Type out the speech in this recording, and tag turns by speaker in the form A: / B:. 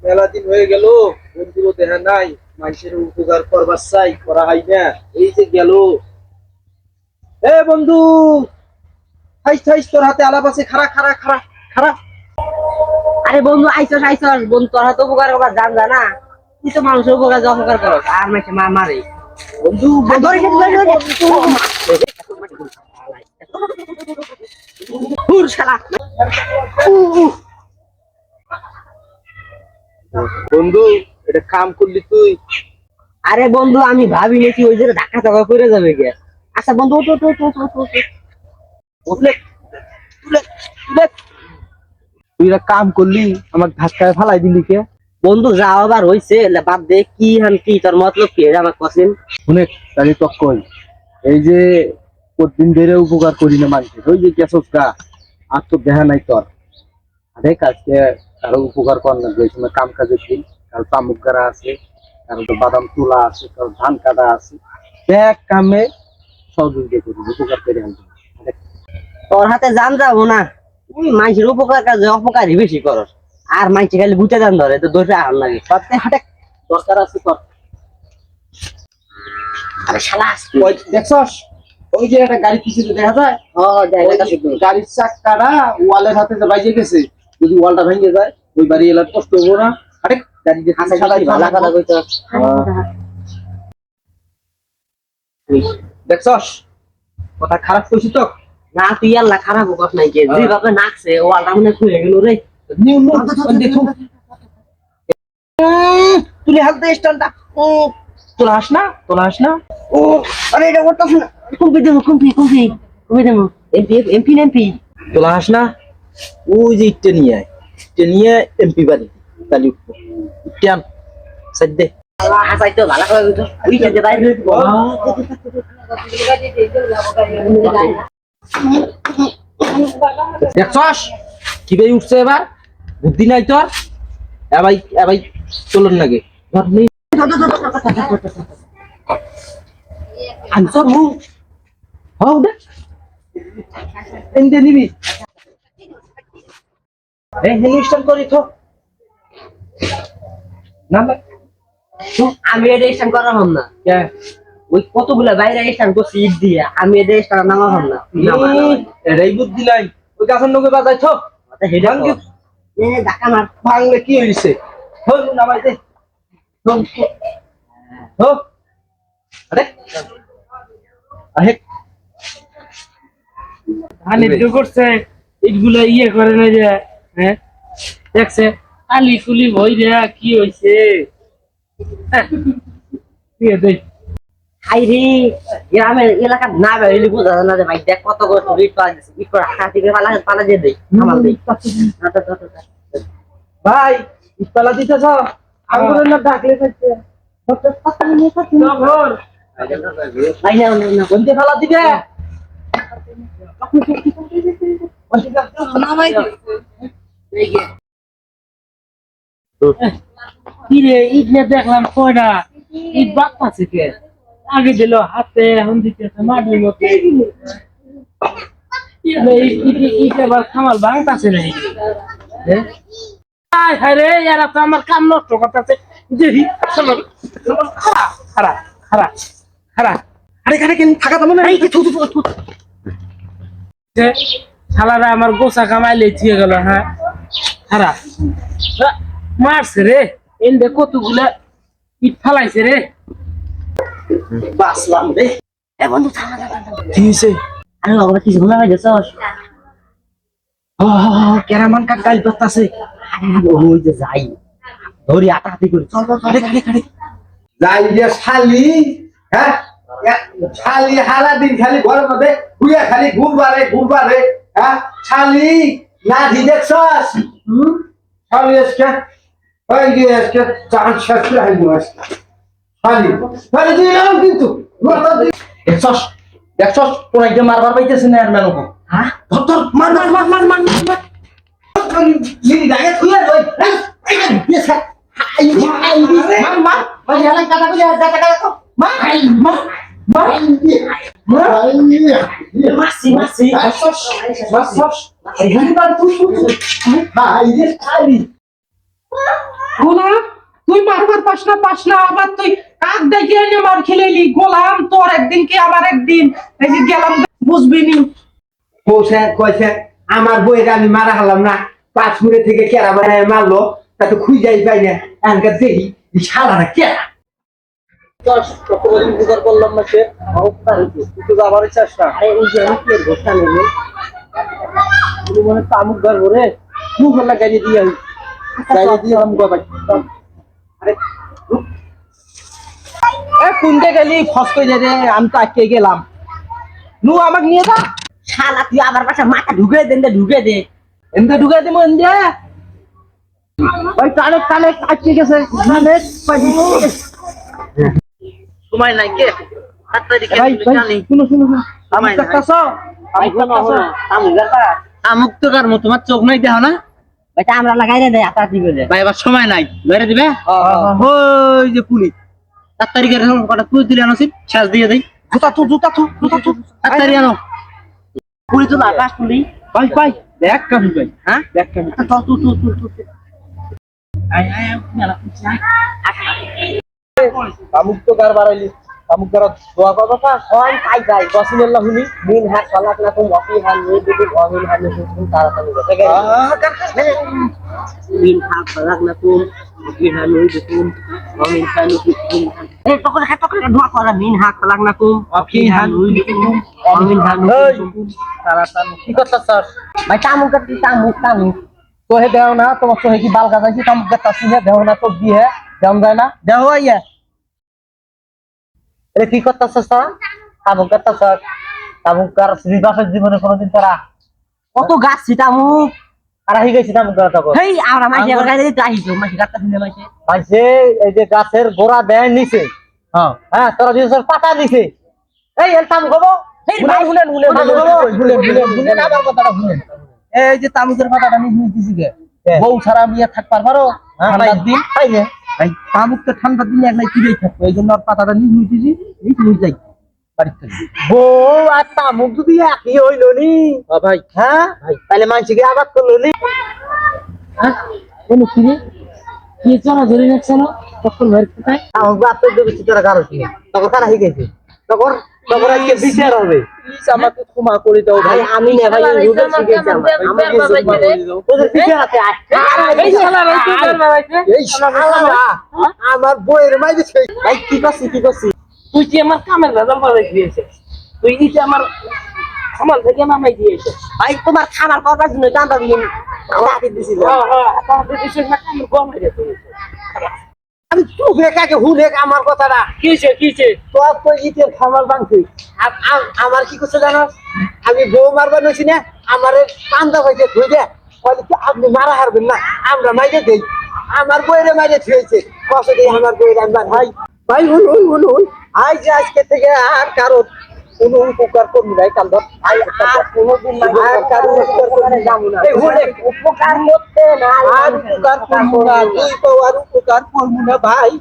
A: মেলা দিন হয়ে গেল, বন্ধুরও দেখা নাই। মানুষের উপকার করবার চাই, করা হয় না। এই যে গেল। এ বন্ধু, থাইস থাইস, তোর হাতে আলাপ আছে। খারা খারা খারা খারা।
B: আরে বন্ধু, আইসস আইসস বন্ধু, তোরা তো উপকার করবার জান না। তুই তো মানুষের উপকার যে অপকার করস আর মাইছে মারে
A: বন্ধু
B: শালা।
A: বন্ধু, এটা কাম করলি তুই?
B: আরে বন্ধু, আমি ভাবি নাকি ওই যে ধাক্কা টাকা করে যাবে গে। আচ্ছা বন্ধু,
A: তুলে তুলে তুলে। তুই এটা কাম করলি, আমার ধাক্কায় ফালাই দিলি কে?
B: বন্ধু যাও আবার হইছে, বাদ দে। কি হান কি তোর মতলব কি আমার কসিন?
A: শুনে তাহলে তো কই, এই যে প্রতিদিন ধরে উপকার করি না মানুষের, ওই যে কেসস গা আর তো দেখা নাই তোর। আরে কাজকে কারো উপকার কর না, ওই সময় কাম কাজের দিন। কারো চামুক গাড়া আছে, কারো তো বাদাম তোলা আছে, কারো ধান কাটা আছে। দেখ কামে সহযোগিতা করি, উপকার করে আনতে।
B: তোর হাতে জান যাবো না। তুই মানুষের উপকার কাজে অপকারই বেশি করস। আর মাইছে খালি বুঝে জান ধরে তো দোষে আহার লাগে। সত্যি হাটে
A: দরকার আছে তোর।
B: আরে শালা,
A: ওই দেখছস, ওই যে একটা গাড়ি পিছনে দেখা যায়, ওই গাড়ির চাকাটা ওয়ালের হাতে যে বাইজে গেছে। যদি ওয়ালটা ভেঙে যায়, ওই বাড়ি এলার কষ্ট হবো না। আরে গাড়ি যে
B: ভালো কথা কইতো।
A: দেখছস, কথা খারাপ কইছি তো?
B: না তুই আল্লাহ খারাপ কস নাই কে, দুই বাপে নাকছে ও আল্লাহ মনে খুলে গেল রে।
A: নিউ নিউ দেখো, তুই হালতে স্ট্যান্ডটা। ও তোলা হাস না, তোলা হাস না।
B: ও আরে এটা করতাছ না। কমপি দেবো এমপি
A: তোলা হাস না। ওই যে ইটটা নিয়ে আয়, ইটটা নিয়ে এমপি বাড়ি তালি উঠবো। ইটটা আন, সাইড দে।
B: আল্লাহ হাসাইতো ভালো করে কইতো। ওই যে বাইরে হইতো।
A: দেখছস কিভাবে উঠছে এবার? বুদ্ধি নাই তোর? এবার এবার চলুন নাকি ধর নি। আনসার মু হও দে এন্ডে নিবি। এই হেলিস্টার করি তো না না।
B: আমি এটা স্ট্যান্ড করা হম না।
A: কে
B: ওই কতগুলা বাইরে স্ট্যান্ড করছি ইট দিয়ে, আমি এটা স্ট্যান্ড নামা হম না।
A: এটাই বুদ্ধি নাই। ওই গাছের নৌকে বাজাই তো
B: হেডে ধাক্কা মার।
A: ভাঙলে কি হয়েছে? হল নামাই দে। হো আরে আরে
C: ধান একটু করছে, ইটগুলা ইয়ে করে না যে, হ্যাঁ দেখছে আলি কুলি ভই দেয়া কি হয়েছে।
B: হাই রে, গ্রামের এলাকার না বেরোলে বোঝা যায় না যে ভাই দেখ কত করে ইট পাওয়া গেছে। ইট করে হাতি করে পালা দিয়ে দেয়, সামাল দেয়।
A: ভাই ইস্পালা দিতেছ? আঙ্গুরের না ডাকলে থাকছে।
B: ভাই না না
A: কোনতে ফালা দিবে?
C: কি রে, ইট নিয়ে দেখলাম কয়টা ইট বাপ্পাছে কে, আগে দিল হাতে, এখন দিতেছে মাটির মধ্যে। ইট এবার খামাল ভাঙতাছে না। রে এরা তো আমার কাম নষ্ট করতেছে। দেখি খারা খারা খারা খারা।
A: আরে কারে কেন থাকা তো মনে?
C: শালারা আমার গোসা কামাইলে থিয়ে গেল। হ্যাঁ খারা মারছে রে, এনদে কতগুলা ইট ফালাইছে রে।
A: বাসলাম রে।
B: এ বন্ধু থামা থামা।
A: কি হইছে?
B: আরে বাবা কিছু ঘুমা ভাই গেছস?
A: কেরামান কাকাই করতেছে।
B: ওই যে যাই ধরি আটাহাতি করি। চল চল চল।
D: যাই যে শালি, হ্যাঁ শালি হারা দিন খালি ঘরের মধ্যে ঘুরে খালি ঘুরবারে, হ্যাঁ শালি লাঠি দেখছস? শালি আজকে ওই যে আজকে চার শাস্ত্র হইল আজকে শালি শালি দিলাম কিন্তু
A: দেখছস দেখছস তোরা এটা মারবার পাইতেছে না আর মেনকো।
B: হ্যাঁ
A: ধর ধর মার মার মার মার মার মার।
D: লিডি দাগে থুয়ে রই
A: মার মার
D: ওই হেলাই কাটা করে যা টাকা তো
A: মার মার মার
B: মাসি মাসি
A: দেখছস দেখছস
D: ভাই রে শালি
C: গোলাম তুই মারবার পাস না আবার তুই কাক দেখে এনে মার খেলেলি গোলাম তোর একদিন কি আমার একদিন এই যে গেলাম বুঝবি নি
D: কইছে কইছে আমার বইয়ের আমি মারা হলাম না 5 মিনিট থেকে কেরা বানায় মারলো তা তো খুঁজাই পাই না এনকা দেখি এই শালারা কেরা
A: উপকার করলাম না সে তুই তো আবার চাস না
B: আরে ওই যে আমি কি ঘোষণা নেব
A: তুই মনে তামুক ধরবো রে মুখ না গাড়ি দিয়ে গাড়ি দিয়ে আমি বাবা আরে এ কোনটা গেলি ফস কই দে রে আমি তো আটকে গেলাম নু আমাকে নিয়ে যা
B: শালা তুই আমার পাশে মাথা ঢুকে দে
A: এমনি ঢুকে দিব এমনি ওই টানে আটকে গেছে
B: সময় নাই কে তাড়াতাড়ি
A: ভাই শুনো আমি কাটতাছ
B: আমুক্তকার মতো তোমার চোখ নাই দেখো না এটা আমরা লাগাই রে আতা দিবে ভাই এবার সময় নাই ধরে দিবে ওই যে পুলিশ তাড়াতাড়ি করে কটা তুই দিলে আনছিস শ্বাস দিয়ে দেই
A: জুতা তো
B: তাড়াতাড়ি আনো পুলিশ তো আকাশ পুলিশ
A: ভাই দেখ কামি ভাই
B: হ্যাঁ
A: দেখ কামি কামুক তো গার বাড়াইলি কামুক গার দোয়া করবা পা
B: কোন পাই ভাই
A: বসিনাল্লাহ হুনি
B: মিন হাত সালাত না তুমি অপি হান নিয়ে দিবি অমিন হান নিয়ে তুমি তাড়াতাড়ি গেছে মিন হাত সালাত না তুমি অপি হান নিয়ে দিবি অমিন হান নিয়ে তুমি এই তখন দোয়া করা মিন হাত সালাত না তুমি অপি হান নিয়ে দিবি অমিন হান নিয়ে দিবি
A: তাড়াতাড়ি কি করতাছ স্যার
B: ভাই তামুক
A: তোহে দেও না তোমার তোহে কি বাল গাজাইছি কামুক গাতাছি না দেও না তো দিয়ে দেম যায় না দেও আইয়া এ কি করতাছ স্যার কামুক গাতাছ কামুক গার শ্রীবাসের জীবনে কোনোদিন তোরা
B: কত গাছ ছিটামুক
A: আর আহি গেছি কামুক গাতা কর
B: হেই আমরা মাইছে এবার গাইতে দিতে আহিছো মাইছে গাছটা শুনে মাইছে
A: মাইছে এই যে গাছের গোড়া দেয় নিচে হ্যাঁ তোরা যে পাতা দিছে এই এলতাম গবো শুনেন আমার কথাটা শুনেন এই যে তামুকের পাতাটা নিজ দিছি গে বউ ছাড়া মিয়া থাকবার পারো ঠান্ডার দিন তাই না ভাই তামুক তো ঠান্ডার দিনে একলাই চিড়েই থাকতো এই জন্য পাতাটা নিজ দিছি নিজ যাই বাড়ির থেকে বউ আর তামুক যদি একই হইল নি ভাই হ্যাঁ ভাই তাহলে মানুষকে আবাদ করলো নি
C: হ্যাঁ কোন কি রে কি চলা ধরে রাখছ না তখন ভাই কোথায়
A: তামুক বাপের দেবে তোরা কারো কি তখন কারা হয়ে গেছে তখন তখন আজকে বিচার হবে প্লিজ আমাকে ক্ষমা করে দাও ভাই
B: আমি না ভাই রুবে শিখেছি
A: ওদের পিছে আছে
C: এই শালা ভাই তুই বের বাবাইছে
A: এই শালা আমার বইয়ের মাইরে ভাই কি করছিস
C: তুই যে আমার কামের ভেজাল বাজাই দিয়েছে তুই নিচে আমার সামাল থেকে নামাই দিয়েছে
B: ভাই তোমার খাবার করবার জন্য তো আমরা দিন রাতে দিছিল
C: তাহলে দিছিস না কামের গমাই রে তুই
A: আমি চুপে কাকে হুনে আমার কথাটা
C: কিছে
A: তোর তো ইটের খামার ভাঙছি আমার কি করছে জানাস আমি বউ মারবার নইছি না আমারে পান্দা হয়েছে ধুই দে বলে কি আপনি মারা হারবেন না আমরা মাইরে দেই আমার বইরে মাইরে থুয়েছে কষ্ট দিয়ে আমার বইয়ের আমি ভাই ভাই হুন আই যে আজকে থেকে আর কারো কোনো উপকার করবি নাই কাল ধর কোনোদিন আর কারো উপকার করবি না এই হুনে
B: উপকার করতে না
A: আর উপকার করবো না তুই তো আর উপকার করবো না ভাই